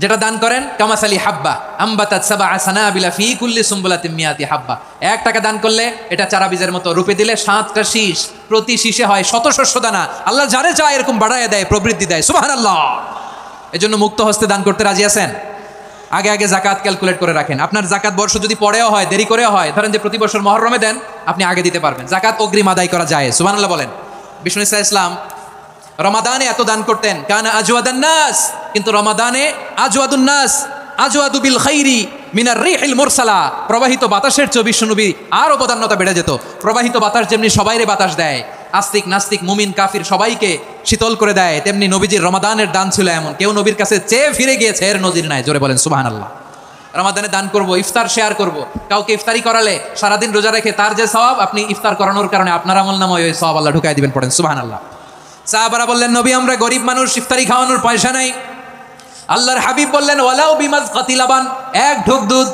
যেটা দান করেন কামাসালি হাব্বা আম্বাতাত সাবআ সানাবিলা ফি কুল্লি সুম্বুলাতিন মিয়াতি হাব্বা। 1 টাকা দান করলে এটা চারা বীজের মতো, রূপে দিলে 7টা শীষ, প্রতি শীষে হয় শত শস্য দানা। আল্লাহ যারে চায় এরকম বাড়ায় দেয়, প্রবৃদ্ধি দেয়। সুবহানাল্লাহ। এজন্য মুক্ত হস্তে দান করতে রাজি আছেন? আগে আগে জাকাত ক্যালকুলেট করে রাখেন। আপনার জাকাত বর্ষ যদি পরেও হয়, দেরি করেও হয়, ধরেন যে প্রতি বছর মুহররমে দেন, আপনি আগে দিতে পারবেন। জাকাত অগ্রিম আদায় করা যায়। সুবহানাল্লাহ বলেন। বিষ্ণু ইসলাম রমাদানে এত দান করতেন, কানা আজওয়াদান নাস, কিন্তু রমাদানে আজওয়াদুন নাস আজওয়াদু বিল খাইরি মিনার রিহিল মুরসালা। প্রবাহিত বাতাসের চেয়ে বিশ্বনবী আর অবদান্যতা বেড়ে যেত। প্রবাহিত বাতাস যেমনি সবাইরে বাতাস দেয়, আস্তিক নাস্তিক মুমিন কাফির সবাইকে শীতল করে দেয়, তেমনি নবীজির রমাদানের দান ছিল এমন, কেউ নবীর কাছে চেয়ে ফিরে গিয়েছে এর নজির নাই। জোরে বলেন সুবহানাল্লাহ। রমাদানে দান করব, ইফতার শেয়ার করব। কাউকে ইফতারি করালে সারাদিন রোজা রেখে তার যে সওয়াব, আপনি ইফতার করানোর কারণে আপনার আমলনামায় ওই সওয়াব আল্লাহ ঢুকাই দিবেন। পড়েন সুবহানাল্লাহ। সাহাবারা বললেন, নবী আমরা গরিব মানুষ, ইফতারি খাওয়ানোর পয়সা নাই। আল্লাহর হাবিব বললেন, ওয়ালাউ বিমাজ কাতিলাবান, 1 ঢোক দুধ,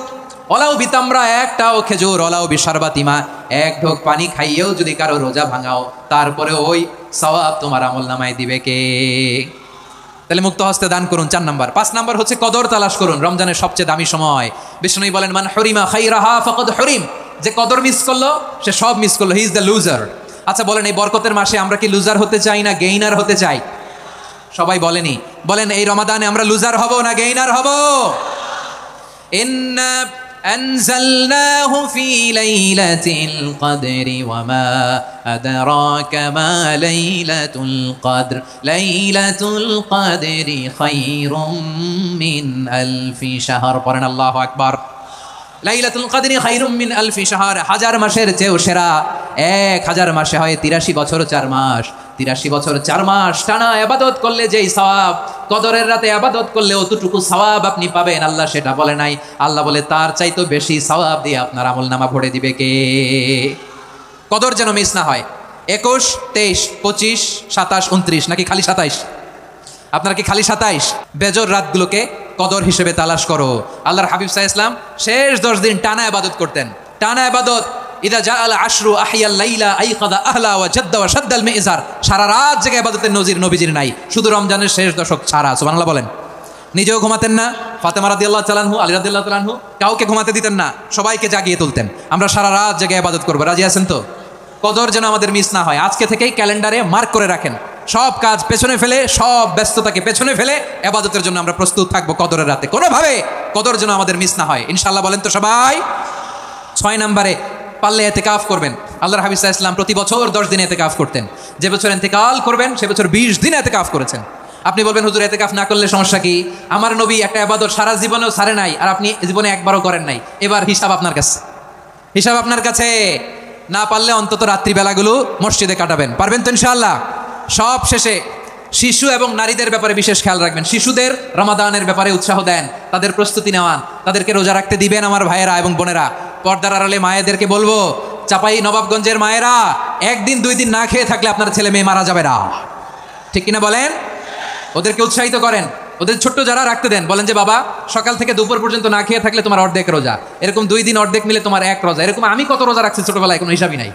ওলাউ বিতামরা, 1টাও খেজুর, ওলাউ বিশারবাতিমা, 1 ঢোক পানি খাইয়েও যদি কারো রোজা ভাঙাও, তারপরে ওই সওয়াব তোমার আমলনামায় দিবে কে? তাহলে মুক্ত হস্তে দান করুন। 4 নাম্বার। 5 নাম্বার হচ্ছে কদর তালাশ করুন। রমজানের সবচেয়ে দামি সময়। বিষ্ণু বলেন, মান হরিমা খাইরাহা ফাকাদ হরিম, যে কদর মিস করলো সে সব মিস করলো, হি ইজ দ্য লুজার। আচ্ছা বলেন, এই বরকতের মাসে আমরা কি লুজার হতে চাই না গেইনার হতে চাই? সবাই বলেনি, বলেন এই রমাদানে আমরা লুজার হব না গেইনার হব? ইন্না আনজালনাহু ফি লাইলাতিল কদরি ওয়া মা আদরাকা মা লাইলাতুল কদর, লাইলাতুল কদরি খায়রুম মিন আলফি শাহর। পড়েন আল্লাহু আকবার। লাইলাতুল কদরি খায়রুম মিন আলফি শাহর, 1000 মাসের চেয়েও সেরা। 1000 মাসে হয় 83 বছর 4 মাস। 83 বছর 4 মাস টানা ইবাদত করলে যেই সওয়াব, কদরের রাতে ইবাদত করলে অতটুকু সওয়াব আপনি পাবেন। আল্লাহ সেটা বলে নাই, আল্লাহ বলে তার চাইতো বেশি সওয়াব দিয়ে আপনার আমলনামা ভরে দিবে কে? কদর যেন মিস না হয়। 21, 23, 25, 27, 29, নাকি খালি 27? আপনার কি খালি 27? বেজর রাতগুলোকে কদর হিসেবে তালাশ করো। আল্লাহর হাবিব সাল্লাল্লাহু আলাইহি ওয়াসাল্লাম শেষ 10 দিন টানা ইবাদত করতেন। টানা ইবাদত। ইদা জাআল আশরু আহইয়াল লাইলা আইকাদা আহলা ওয়া জাদ্দা ওয়া শাদ্দাল মিজার। সারা রাত জেগে ইবাদতের নজির নবীজির নাই, শুধু রমজানের শেষ দশক ছাড়া। সুবহানাল্লাহ বলেন। নিজেও ঘুমাতেন না। ফাতেমা রাদিয়াল্লাহু তাআলা আনহু, আলী রাদিয়াল্লাহু তাআলা আনহু কাউকে ঘুমাতে দিতেন না, সবাইকে জাগিয়ে তুলতেন। আমরা সারা রাত জেগে ইবাদত করব। রাজি আছেন তো? কদর যেন আমাদের মিস না হয়। আজকে থেকেই ক্যালেন্ডারে মার্ক করে রাখেন। সব কাজ পেছনে ফেলে, সব ব্যস্ততাকে পেছনে ফেলে ইবাদতের জন্য আমরা প্রস্তুত থাকবো কদরের রাতে। কোনোভাবে কদর যেন আমাদের মিস না হয়, ইনশাআল্লাহ। বলেন তো সবাই। 6 নম্বরে পারলে ইতিকাফ করবেন। আল্লাহর হাবিব সাল্লাল্লাহু আলাইহি ওয়াসাল্লাম প্রতি বছর 10 দিন ইতিকাফ করতেন। যে বছর ইন্তেকাল করবেন সে বছর 20 দিন ইতিকাফ করেছেন। আপনি বলবেন, হুজুর ইতিকাফ না করলে সমস্যা কি? আমার নবী একটা ইবাদত সারা জীবনেও ছাড়ে নাই, আর আপনি জীবনে একবারও করেন নাই। এবার হিসাব আপনার কাছে, হিসাব আপনার কাছে। না পারলে অন্তত রাত্রিবেলাগুলো মসজিদে কাটাবেন। পারবেন তো ইনশাআল্লাহ? সব শেষে শিশু এবং নারীদের ব্যাপারে বিশেষ খেয়াল রাখবেন। শিশুদের রমাদানের ব্যাপারে উৎসাহ দেন, তাদের প্রস্তুতি নেওয়ান, তাদেরকে রোজা রাখতে দিবেন। আমার ভাইয়েরা এবং বোনেরা, পর্দার আড়ালে মায়েদেরকে বলবো, চাপাই নবাবগঞ্জের মায়েরা, 1 দিন 2 দিন না খেয়ে থাকলে আপনার ছেলে মেয়ে মারা যাবে না। ঠিক কিনা বলেন? ওদেরকে উৎসাহিত করেন। ওদের ছোট্ট যারা রাখতে দেন, বলেন যে বাবা সকাল থেকে দুপুর পর্যন্ত না খেয়ে থাকলে তোমার অর্ধেক রোজা, এরকম 2 দিন অর্ধেক মিলে তোমার 1 রোজা। এরকম আমি কত রোজা রাখছি ছোটবেলায় কোনো হিসাবই নাই।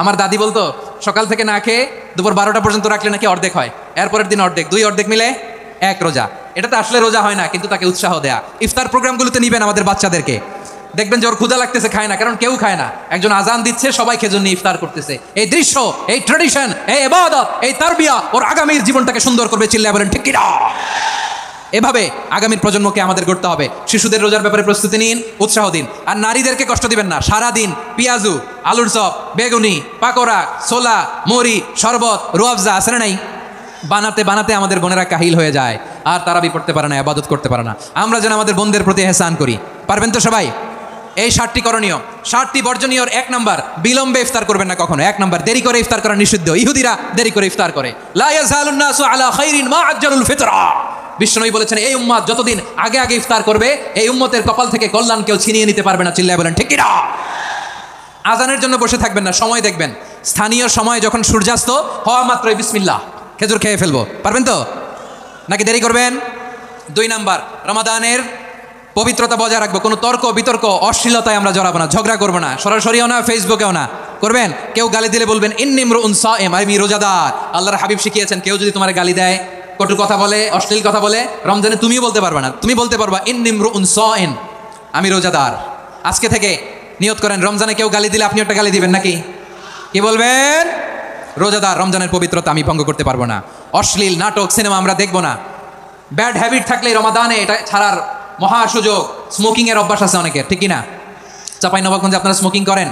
আমার দাদি বলতো সকাল থেকে না খেয়ে দুপুর 12টা পর্যন্ত রাখলে নাকি অর্ধেক হয়, এরপরের দিন অর্ধেক, 2 অর্ধেক মিলে 1 রোজা। এটা তো আসলে রোজা হয় না, কিন্তু তাকে উৎসাহ দেয়া। ইফতার প্রোগ্রামগুলোতে নিবেন আমাদের বাচ্চাদেরকে। দেখবেন যে ওর ক্ষুধা লাগতেছে, খায় না, কারণ কেউ খায় না। একজন আজান দিচ্ছে, সবাই খেজুর নিয়ে ইফতার করতেছে। এই দৃশ্য, এই ট্র্যাডিশন, এই ইবাদত, এই তারবিয়া ওর আগামীর জীবনটাকে সুন্দর করবে। চিল্লায় বলেন ঠিক কিনা? এভাবে আগামীর প্রজন্মকে আমাদের গড়তে হবে। শিশুদের রোজার ব্যাপারে প্রস্তুতি নিন, উৎসাহ দিন। আর নারীদেরকে কষ্ট দিবেন না। সারাদিন পেঁয়াজু, আলুর চপ, বেগুনি, পাকোড়া, ছোলা, মুড়ি, শরবত, রুয়াবজা আছে না নাই? বানাতে বানাতে আমাদের বোনেরা কাহিল হয়ে যায়, আর তারাবি পড়তে পারে না, ইবাদত করতে পারে না। আমরা যেন আমাদের বোনদের প্রতি ইহসান করি। পারবেন তো সবাই? এই 7টি করণীয়, 7টি বর্জনীয়। 1 নাম্বার, বিলম্বে ইফতার করবেন না কখনো। 1 নাম্বার, দেরি করে ইফতার করা নিষিদ্ধ। ইহুদিরা দেরি করে ইফতার করে। লা ইয়াজালুন নাসু আলা খাইরিন মা আজ্জালুল ফিতরা। বিশ্বনবী বলেছেন, এই উম্মত যতদিন আগে আগে ইফতার করবে, এই উম্মতের কপাল থেকে কল্যাণ কেউ ছিনিয়ে নিতে পারবে না। চিল্লায় বলেন ঠিক কিনা? আজানের জন্য বসে থাকবেন না, সময় দেখবেন। স্থানীয় সময় যখন সূর্যাস্ত হওয়া মাত্রই বিসমিল্লাহ, খেজুর খেয়ে ফেলবো। পারবেন তো? নাকি দেরি করবেন? 2 নাম্বার, রমাদানের পবিত্রতা বজায় রাখবো। কোনো তর্ক বিতর্ক অশ্লীলতায় আমরা জড়াবো না, ঝগড়া করবো না, সরাসরিও না, ফেসবুকেও না। করবেন? কেউ গালি দিলে বলবেন ইন্নী ইমরুউন সায়েম, আমি রোজাদার। আল্লাহর হাবিব শিখিয়েছেন, কেউ যদি তোমার গালি দেয় কটু কথা বলে, অশ্লীল কথা বলে, রমজানে তুমিও বলতে পারবে না। তুমি বলতে পারবা ইন্নিমরুউন সাইন, আমি রোজাদার। আজকে থেকে নিয়ত করেন, রমজানে কেউ গালি দিলে আপনি একটা গালি দিবেন নাকি? কি বলবেন? রোজাদার, রমজানের পবিত্রতা আমি ভঙ্গ করতে পারবো না। অশ্লীল নাটক সিনেমা আমরা দেখবো না। ব্যাড হ্যাবিট থাকলে রমাদানে এটা ছাড়ার মহা সুযোগ। স্মোকিং এর অভ্যাস আছে অনেকের, ঠিক কিনা? চাঁপাইনবাবগঞ্জে আপনারা স্মোকিং করেন?